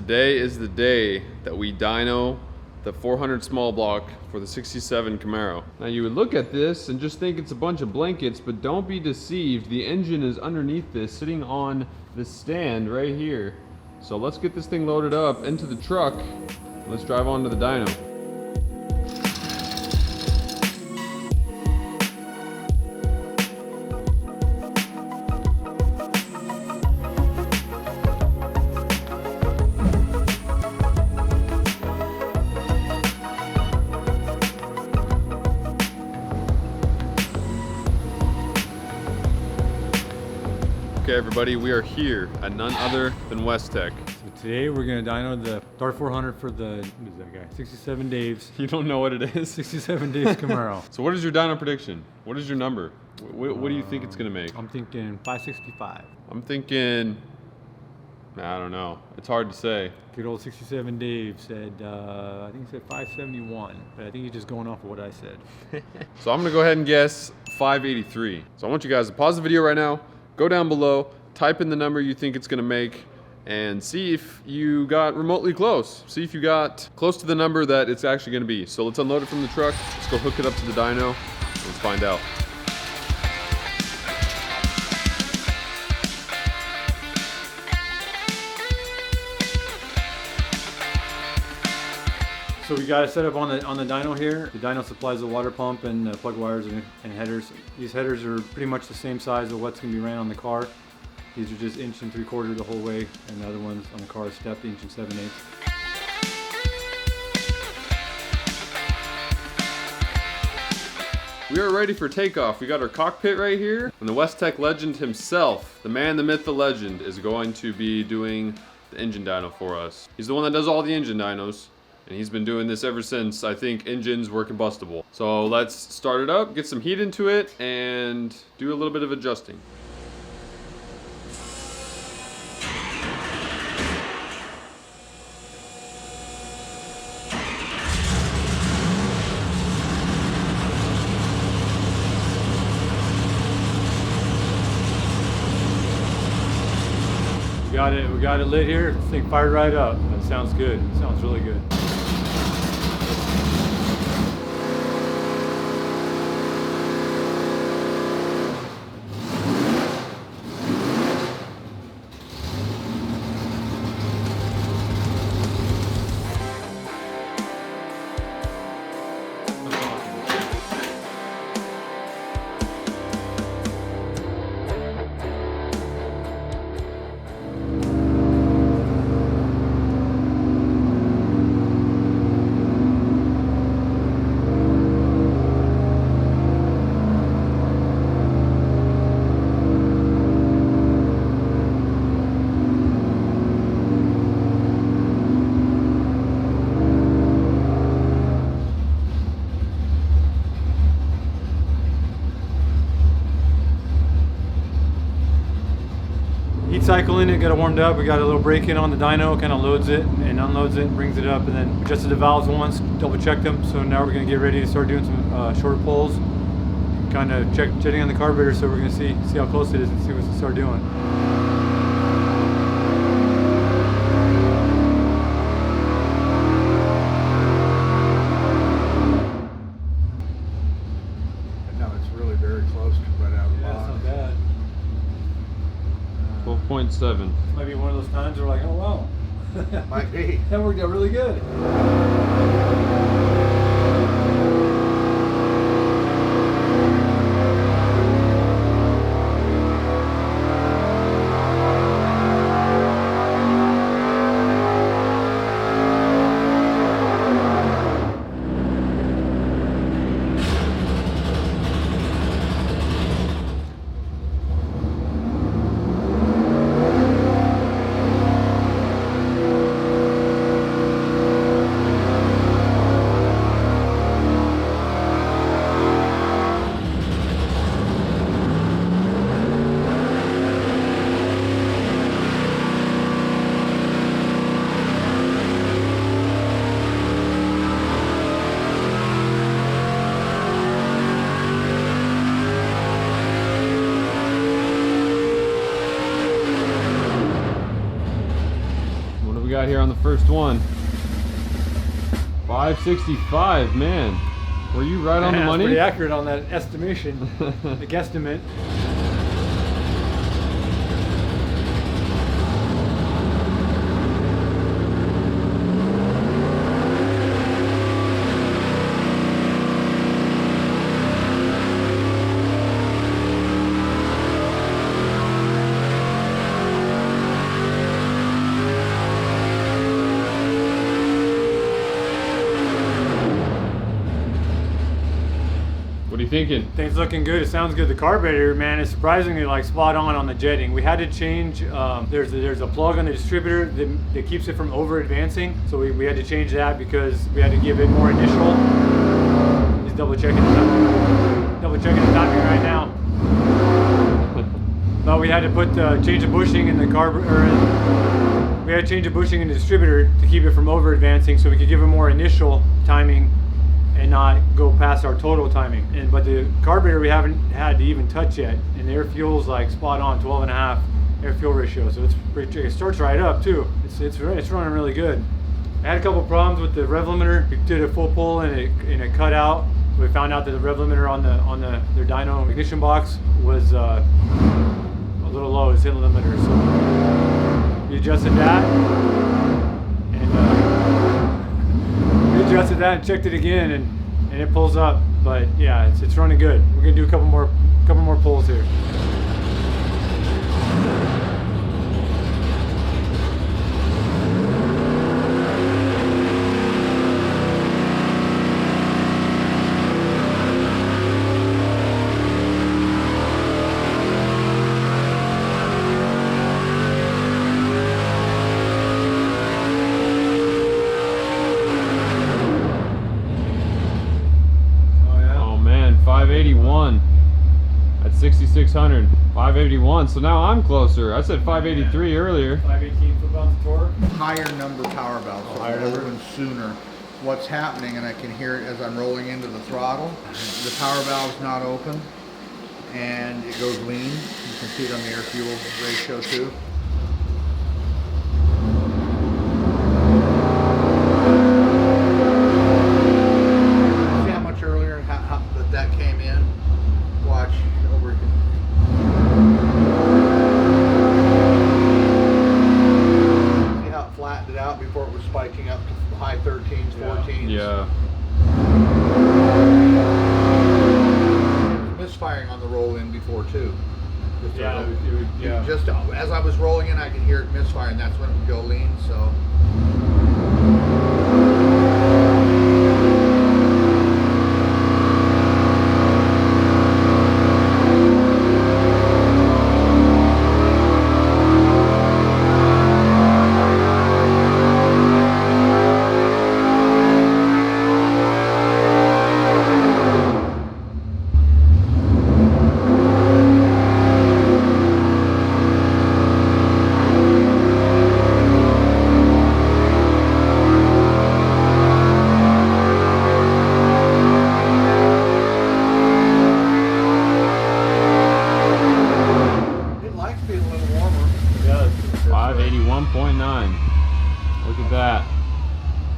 today is the day that we dyno the 400 small block for the 67 Camaro. Now you would look at this and just think it's a bunch of blankets, but don't be deceived. The engine is underneath this, sitting on the stand right here. So let's get this thing loaded up into the truck. Let's drive on to the dyno. Okay, everybody, we are here at none other than West Tech. So today we're gonna dyno the Dart 400 for the, what is that guy? 67 Dave's. You don't know what it is? 67 Dave's Camaro. So what is your dyno prediction? What is your number? What do you think it's gonna make? I'm thinking 565. I'm thinking, I don't know. It's hard to say. Good old 67 Dave said, I think he said 571, but I think he's just going off of what I said. So I'm gonna go ahead and guess 583. So I want you guys to pause the video right now, go down below, type in the number you think it's gonna make, and see if you got remotely close. See if you got close to the number that it's actually gonna be. So let's unload it from the truck, let's go hook it up to the dyno, and let's find out. So we got it set up on the dyno here. The dyno supplies the water pump and plug wires and headers. These headers are pretty much the same size of what's going to be ran on the car. These are just 1 3/4 the whole way, and the other ones on the car are stepped 1 7/8. We are ready for takeoff. We got our cockpit right here, and the West Tech legend himself, the man, the myth, the legend, is going to be doing the engine dyno for us. He's the one that does all the engine dynos. And he's been doing this ever since, I think, engines were combustible. So let's start it up, get some heat into it, and do a little bit of adjusting. We got it lit here. This thing fired right up. That sounds good. It sounds really good. Heat cycle in it, got it warmed up. We got a little break in on the dyno, kind of loads it and unloads it, brings it up, and then adjusted the valves once, double checked them. So now we're gonna get ready to start doing some short pulls, kind of checking on the carburetor. So we're gonna see how close it is and see what we start doing. No, it's really very close to right out of the Yeah, box. it's not bad. 12.7. Might be one of those times where we're like, oh wow, Might be. that worked out really good. got here on the first one? 565, man. Were you right on the money? Pretty accurate on that estimation, the guesstimate. What are you thinking? Things looking good. It sounds good. The carburetor, man, is surprisingly like spot on the jetting. We had to change. There's a plug on the distributor that keeps it from over advancing. So we had to change that because we had to give it more initial. He's double checking the timing right now. But we had to put change the bushing in the carburetor. We had to change the bushing in the distributor to keep it from over advancing, so we could give it more initial timing and not go past our total timing. But the carburetor we haven't had to even touch yet, and the air fuel's like spot on, 12.5 air fuel ratio. So it's pretty tricky. It starts right up too. It's running really good. I had a couple problems with the rev limiter. We did a full pull and it cut out. We found out that the rev limiter on their dyno ignition box was a little low. It's in the limiter, so we adjusted that and checked it again, and it pulls up. But yeah, it's running good. We're gonna do a couple more pulls here. Oh man, 581 at 6,600. 581. So now I'm closer. I said 583 earlier. 518 foot-pounds of torque. Higher number power valve, so higher it'll number. open sooner. What's happening, and I can hear it as I'm rolling into the throttle, the power valve's not open, and it goes lean. You can see it on the air fuel ratio too. See how much earlier how that came in? Watch over. See how it flattened it out before it was spiking up to high 13s, 14s. Yeah. Misfiring on the roll in before too. Yeah. Just as I was rolling in, I could hear it misfiring. That's when it would go lean. So. It likes being a little warmer. It does. 581.9. Look at that.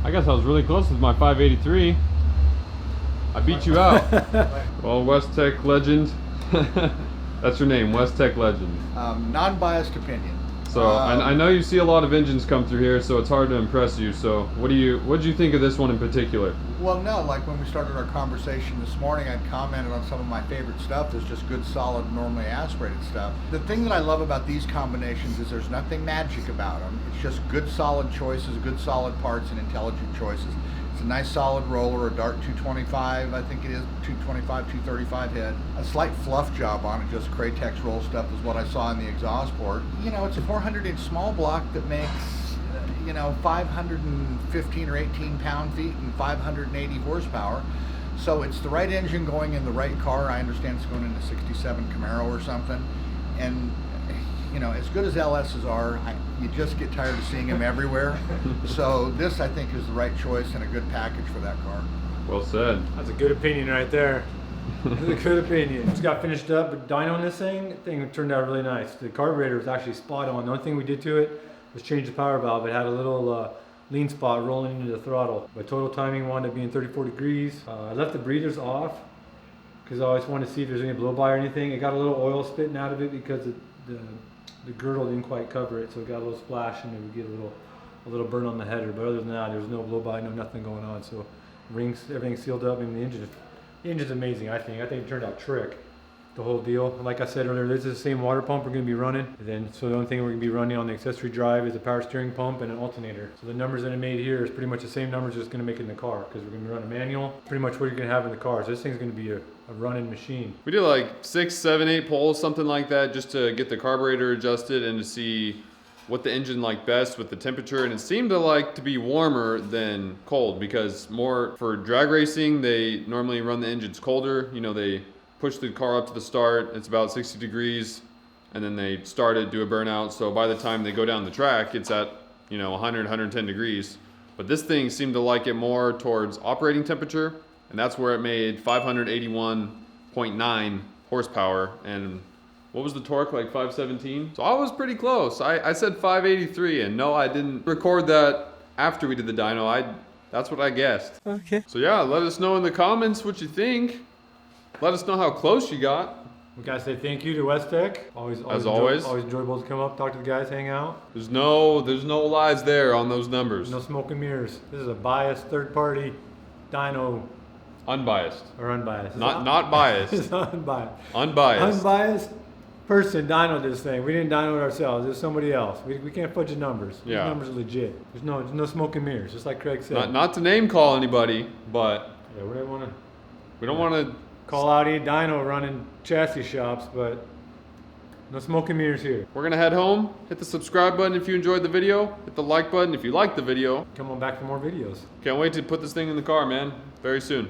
I guess I was really close with my 583. I beat you out. Well, West Tech legend. That's your name, West Tech legend. Non-biased opinion. So I know you see a lot of engines come through here, so it's hard to impress you. So what did you think of this one in particular? Well, no, like when we started our conversation this morning, I'd commented on some of my favorite stuff. There's just good, solid, normally aspirated stuff. The thing that I love about these combinations is there's nothing magic about them. It's just good, solid choices, good, solid parts, and intelligent choices. It's a nice, solid roller, a Dart 225, I think it is, 225, 235 head. A slight fluff job on it, just Craytex roll stuff is what I saw in the exhaust port. You know, it's a 400-inch small block that makes 515 or 18 pound-feet and 580 horsepower. So it's the right engine going in the right car. I understand it's going into 67 Camaro or something. And, as good as LSs are, you just get tired of seeing them everywhere. So this, I think, is the right choice and a good package for that car. Well said. That's a good opinion right there. That's a good opinion. Just got finished up with dyno on this thing. The thing turned out really nice. The carburetor was actually spot on. The only thing we did to it was change the power valve. It had a little lean spot rolling into the throttle. My total timing wound up being 34 degrees. I left the breathers off because I always wanted to see if there's any blow by or anything. It got a little oil spitting out of it because the girdle didn't quite cover it, so it got a little splash and it would get a little burn on the header. But other than that, there was no blow by, no nothing going on. So rings, everything sealed up, and the engine's amazing. I think it turned out trick. The whole deal. And like I said earlier, this is the same water pump we're going to be running. And then, so the only thing we're going to be running on the accessory drive is a power steering pump and an alternator. So the numbers that I made here is pretty much the same numbers it's going to make in the car, because we're going to be running manual. Pretty much what you're going to have in the car. So this thing's going to be a running machine. We did like 6, 7, 8 pulls, something like that, just to get the carburetor adjusted and to see what the engine liked best with the temperature. And it seemed to like to be warmer than cold, because more for drag racing, they normally run the engines colder. You know, they push the car up to the start, it's about 60 degrees, and then they start it, do a burnout. So by the time they go down the track, it's at, 100, 110 degrees. But this thing seemed to like it more towards operating temperature, and that's where it made 581.9 horsepower. And what was the torque, like 517? So I was pretty close. I said 583, and no, I didn't record that after we did the dyno. That's what I guessed. Okay. So yeah, let us know in the comments what you think. Let us know how close you got. We gotta say thank you to West Tech. Always enjoyable to come up, talk to the guys, hang out. There's no lies there on those numbers. No smoke and mirrors. This is a biased third-party dyno. Unbiased. Or unbiased. Not biased. It's unbiased. Unbiased. Unbiased person dynoed this thing. We didn't dyno it ourselves. It was somebody else. We can't fudge the numbers. Yeah. These numbers are legit. There's no smoke and mirrors, just like Craig said. Not to name call anybody, but yeah, we don't want to call out any dyno running chassis shops, but no smoke and mirrors here. We're gonna head home. Hit the subscribe button if you enjoyed the video. Hit the like button if you liked the video. Come on back for more videos. Can't wait to put this thing in the car, man. Very soon.